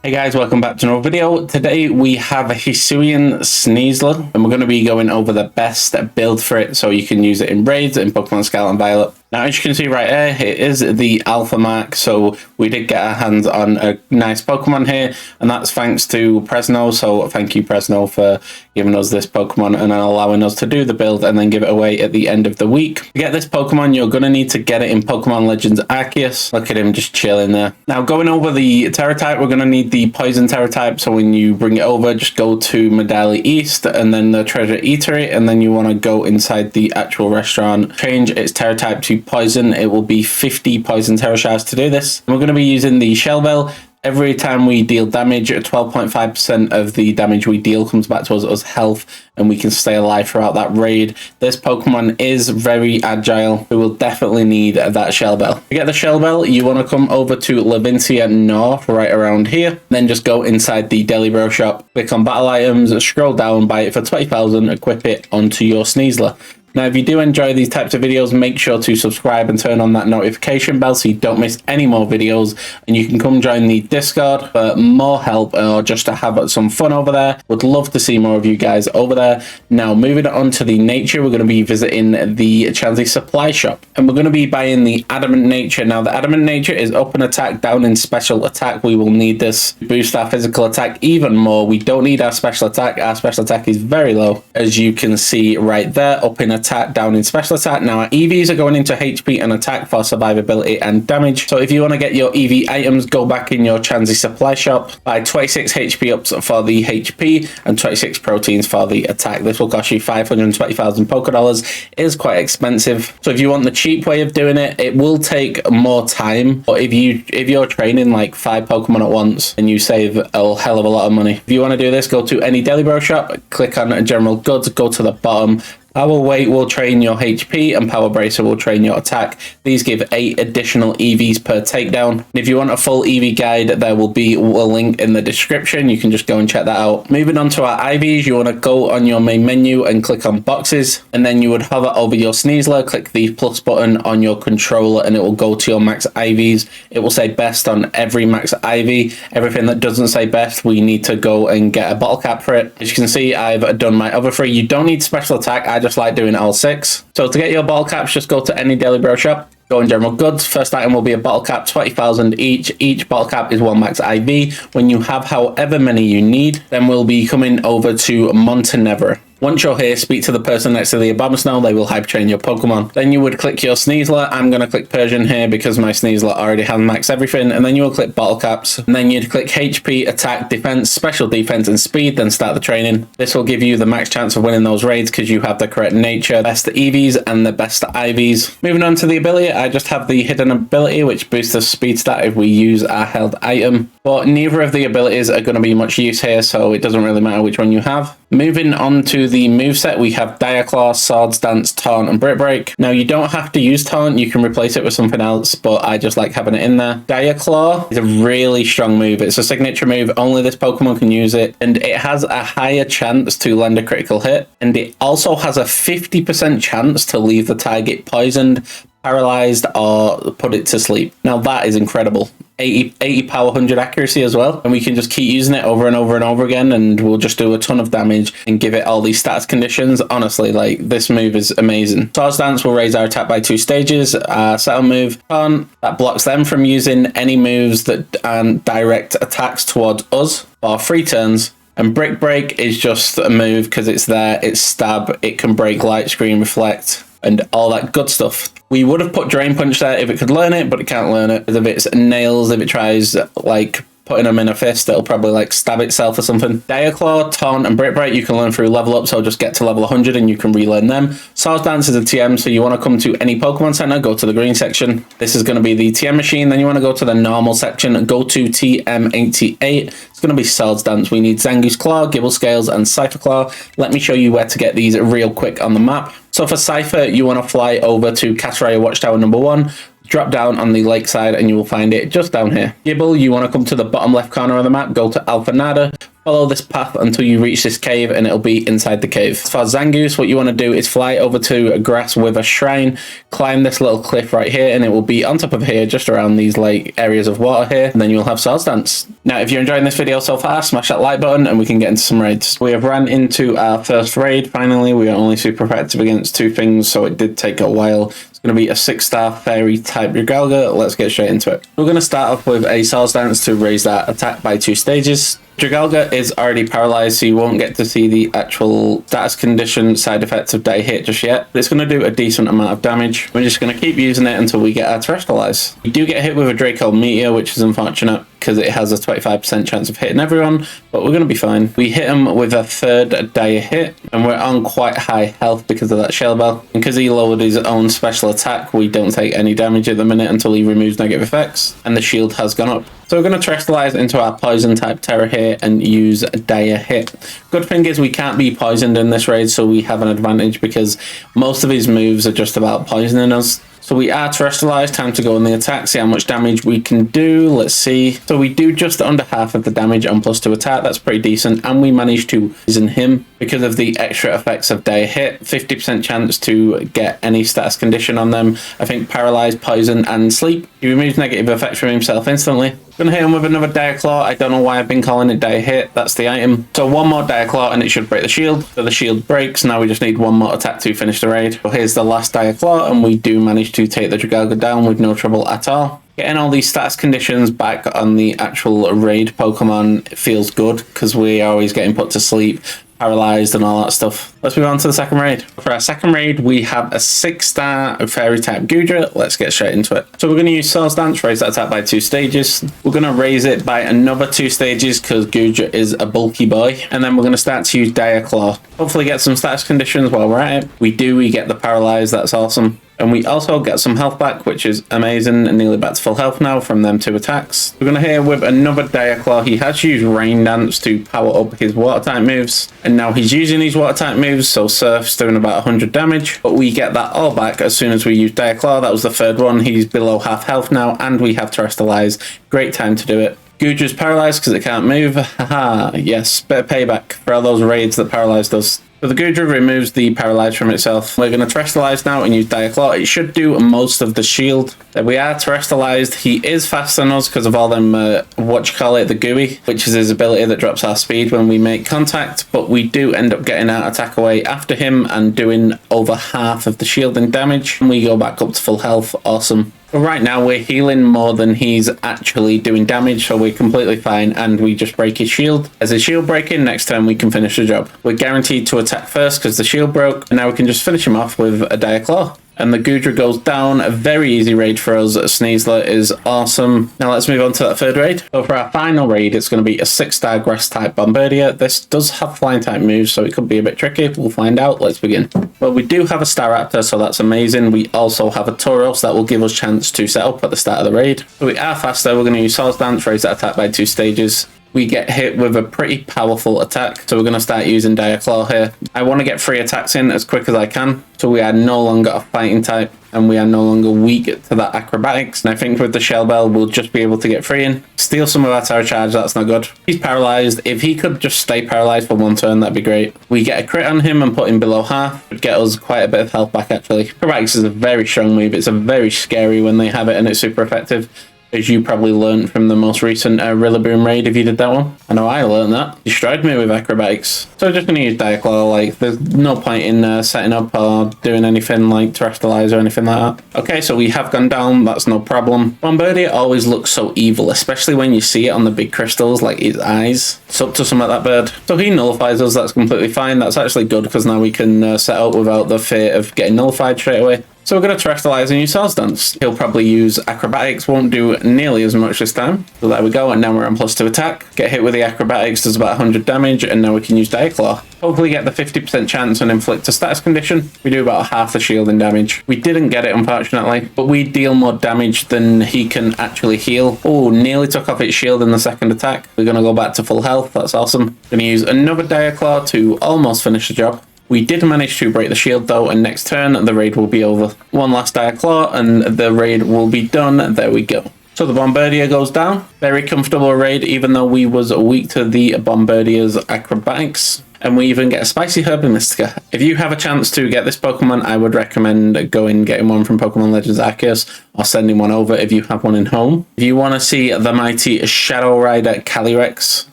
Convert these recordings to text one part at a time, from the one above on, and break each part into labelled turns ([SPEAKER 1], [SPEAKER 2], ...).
[SPEAKER 1] Hey guys, welcome back to another video. Today we have a Hisuian Sneasler and we're going to be going over the best build for it so you can use it in raids in Pokemon Scarlet and Violet. Now, as you can see right here, it is the Alpha Mark, so we did get our hands on a nice Pokemon here, and that's thanks to Presno, so thank you Presno for giving us this Pokemon and allowing us to do the build and then give it away at the end of the week. To get this Pokemon, you're going to need to get it in Pokemon Legends Arceus. Look at him just chilling there. Now, going over the Tera Type, we're going to need the Poison Tera Type, so when you bring it over, just go to Medali East and then the Treasure Eatery, and then you want to go inside the actual restaurant, change its Tera Type to Poison. It will be 50 Poison Tera Shards to do this. And we're going to be using the Shell Bell. Every time we deal damage, 12.5% of the damage we deal comes back to us as health, and we can stay alive throughout that raid. This Pokemon is very agile. We will definitely need that Shell Bell. To get the Shell Bell, you want to come over to Levincia North, right around here. Then just go inside the Deli Bro shop, click on Battle Items, scroll down, buy it for 20,000, equip it onto your Sneasler. Now, if you do enjoy these types of videos, make sure to subscribe and turn on that notification bell so you don't miss any more videos. And you can come join the Discord for more help or just to have some fun over there. Would love to see more of you guys over there. Now, moving on to the nature, we're going to be visiting the Chansey Supply Shop. And we're going to be buying the Adamant Nature. Now, the Adamant Nature is up in attack, down in special attack. We will need this to boost our physical attack even more. We don't need our special attack. Our special attack is very low, as you can see right there, up in attack, down in special attack. Now our EVs are going into HP and attack for survivability and damage. So if you want to get your EV items, go back in your Chansey Supply Shop, buy 26 HP ups for the HP and 26 proteins for the attack. This will cost you 520,000 Poké Dollars. It is quite expensive. So if you want the cheap way of doing it, it will take more time. But if you're training like 5 Pokemon at once, and you save a hell of a lot of money. If you want to do this, go to any Deli Bro shop, click on General Goods, go to the bottom. Power Weight will train your HP and Power Bracer will train your attack. These give 8 additional EVs per takedown. If you want a full EV guide, there will be a link in the description. You can just go and check that out. Moving on to our IVs, you want to go on your main menu and click on boxes, and then you would hover over your Sneasler, click the plus button on your controller, and it will go to your max IVs. It will say best on every max IV. Everything that doesn't say best, we need to go and get a bottle cap for it. As you can see, I've done my other 3. You don't need special attack. I just like doing all 6. So to get your bottle caps, just go to any Deli Bro shop, go in General Goods. First item will be a bottle cap, 20,000 each. Each bottle cap is 1 max IV. When you have however many you need, then we'll be coming over to Montenegro. Once you're here, speak to the person next to the Abomasnow. They will hype train your Pokemon. Then you would click your Sneasler. I'm going to click Persian here because my Sneasler already has max everything. And then you will click Bottle Caps. And then you'd click HP, Attack, Defense, Special Defense, and Speed. Then start the training. This will give you the max chance of winning those raids because you have the correct nature, best EVs, and the best IVs. Moving on to the ability, I just have the hidden ability, which boosts the speed stat if we use our held item. But neither of the abilities are going to be much use here, so it doesn't really matter which one you have. Moving on to the moveset, we have Dire Claw, Swords Dance, Taunt, and Brick Break. Now, you don't have to use Taunt, you can replace it with something else, but I just like having it in there. Dire Claw is a really strong move. It's a signature move, only this Pokemon can use it, and it has a higher chance to land a critical hit, and it also has a 50% chance to leave the target poisoned, paralyzed, or put it to sleep. Now, that is incredible. 80 power, 100 accuracy as well, and we can just keep using it over and over and over again, and we'll just do a ton of damage and give it all these stats conditions. Honestly, like, this move is amazing. Swords Dance will raise our attack by 2 stages. Settle move, Taunt, that blocks them from using any moves that aren't direct attacks towards us for 3 turns. And Brick Break is just a move because it's there, it's stab, it can break light screen, reflect, and all that good stuff. We would have put Drain Punch there if it could learn it, but it can't learn it. If it's nails, if it tries, like, putting them in a fist, it'll probably, like, stab itself or something. Dire Claw, Taunt, and Brick Break you can learn through level up, so just get to level 100 and you can relearn them. Swords Dance is a TM, so you want to come to any Pokemon Center, go to the green section. This is going to be the TM machine. Then you want to go to the normal section, go to TM88. It's going to be Swords Dance. We need Zangoose Claw, Gibble Scales, and Cypher Claw. Let me show you where to get these real quick on the map. So for Cypher, you want to fly over to Casseria Watchtower number 1. Drop down on the lakeside and you will find it just down here. Gibble, you want to come to the bottom left corner of the map, go to Alphanada, Follow this path until you reach this cave and it'll be inside the cave. As far as Zangoose, what you want to do is fly over to a grass with a shrine, climb this little cliff right here, and it will be on top of here, just around these like areas of water here, and then you'll have Swords Dance. Now, if you're enjoying this video so far, smash that like button and we can get into some raids. We have ran into our first raid, finally. We are only super effective against 2 things, so it did take a while. It's going to be a 6-star fairy type Dragalga. Let's get straight into it. We're going to start off with a Swords Dance to raise that attack by 2 stages. Dragalga is already paralyzed, so you won't get to see the actual status condition side effects of die hit just yet, but it's going to do a decent amount of damage. We're just going to keep using it until we get our Terrestrialize. We do get hit with a Draco Meteor, which is unfortunate because it has a 25% chance of hitting everyone, but we're going to be fine. We hit him with a 3rd dire hit, and we're on quite high health because of that Shell Bell. And because he lowered his own special attack, we don't take any damage at the minute until he removes negative effects, and the shield has gone up. So we're going to Terrestrialize into our Poison type Tera here and use a dire hit. Good thing is we can't be poisoned in this raid, so we have an advantage because most of his moves are just about poisoning us. So we are Terrestrialized, time to go on the attack, see how much damage we can do. Let's see. So we do just under half of the damage on +2 attack, that's pretty decent, and we managed to poison him because of the extra effects of dire hit. 50% chance to get any status condition on them. I think paralyzed, poison, and sleep. He removes negative effects from himself instantly. Gonna hit him with another Dire Claw. I don't know why I've been calling it Dire Hit. That's the item. So one more Dire Claw and it should break the shield. So the shield breaks. Now we just need one more attack to finish the raid. So here's the last Dire Claw and we do manage to take the Dragalga down with no trouble at all. Getting all these stats conditions back on the actual raid Pokemon feels good because we are always getting put to sleep, paralyzed and all that stuff. Let's move on to the second raid. For our second raid, we have a 6-star fairy type Goodra. Let's get straight into it. So we're going to use Swords Dance, raise that attack by 2 stages. We're going to raise it by another 2 stages because Goodra is a bulky boy. And then we're going to start to use Dire Claw. Hopefully get some status conditions while we're at it. We get the paralyzed, that's awesome. And we also get some health back, which is amazing, and nearly back to full health now from them 2 attacks. We're going to hit with another Dire Claw. He has used Rain Dance to power up his water type moves, and now he's using these water type moves, so Surf's doing about 100 damage, but we get that all back as soon as we use Dire Claw. That was the 3rd one. He's below half health now, and we have Terrestrialize. Great time to do it. Goodra's paralyzed because it can't move. Haha, yes, bit of payback for all those raids that paralyzed us. So the Goodra removes the paralyze from itself. We're going to Terrestrialize now and use Dire Claw. It should do most of the shield. There we are, Terrestrialized. He is faster than us because of all them, the GUI, which is his ability that drops our speed when we make contact. But we do end up getting our attack away after him and doing over half of the shielding damage. And we go back up to full health. Awesome. But right now we're healing more than he's actually doing damage, so we're completely fine, and we just break his shield. As his shield breaking, next turn we can finish the job. We're guaranteed to attack first because the shield broke, and now we can just finish him off with a Dire Claw. And the Goodra goes down. A very easy raid for us. Sneasler is awesome. Now let's move on to that 3rd raid. So for our final raid, it's going to be a 6-star grass type Bombardier. This does have flying type moves, so it could be a bit tricky. We'll find out. Let's begin. Well, we do have a Staraptor, so that's amazing. We also have a Tauros that will give us chance to set up at the start of the raid. So we are faster. We're going to use Swords Dance, raise that attack by 2 stages. We get hit with a pretty powerful attack, so we're going to start using Dire Claw here. I want to get 3 attacks in as quick as I can, so we are no longer a fighting type, and we are no longer weak to that acrobatics. And I think with the Shell Bell, we'll just be able to get 3 in. Steal some of our Tera Charge, that's not good. He's paralyzed. If he could just stay paralyzed for 1 turn, that'd be great. We get a crit on him and put him below half. It would get us quite a bit of health back, actually. Acrobatics is a very strong move. It's a very scary when they have it, and it's super effective. As you probably learned from the most recent Rillaboom raid if you did that one. I know I learned that. Destroyed me with acrobatics. So I'm just going to use Dire Claw. Like, there's no point in setting up or doing anything like Terrestrialize or anything like that. Okay, so we have gone down. That's no problem. Bombardier always looks so evil, especially when you see it on the big crystals, like his eyes. It's up to some of that bird. So he nullifies us. That's completely fine. That's actually good because now we can set up without the fear of getting nullified straight away. So we're going to Terrestrialize and use Swords Dance. He'll probably use Acrobatics, won't do nearly as much this time. So there we go, and now we're on +2 attack. Get hit with the Acrobatics, does about 100 damage, and now we can use Dire Claw. Hopefully get the 50% chance and inflict a status condition. We do about half the shielding damage. We didn't get it, unfortunately, but we deal more damage than he can actually heal. Oh, nearly took off its shield in the 2nd attack. We're going to go back to full health, that's awesome. Going to use another Dire Claw to almost finish the job. We did manage to break the shield though, and next turn the raid will be over. One last Dire Claw and the raid will be done. There we go. So the Bombardier goes down. Very comfortable raid, even though we was weak to the Bombardier's acrobatics. And we even get a Spicy Herb and Mystica. If you have a chance to get this Pokemon, I would recommend going getting one from Pokemon Legends Arceus or sending one over if you have one in home. If you want to see the mighty Shadow Rider Calyrex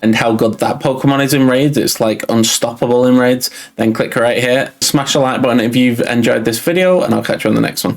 [SPEAKER 1] and how good that Pokemon is in raids, it's like unstoppable in raids, then click right here. Smash the like button if you've enjoyed this video, and I'll catch you on the next one.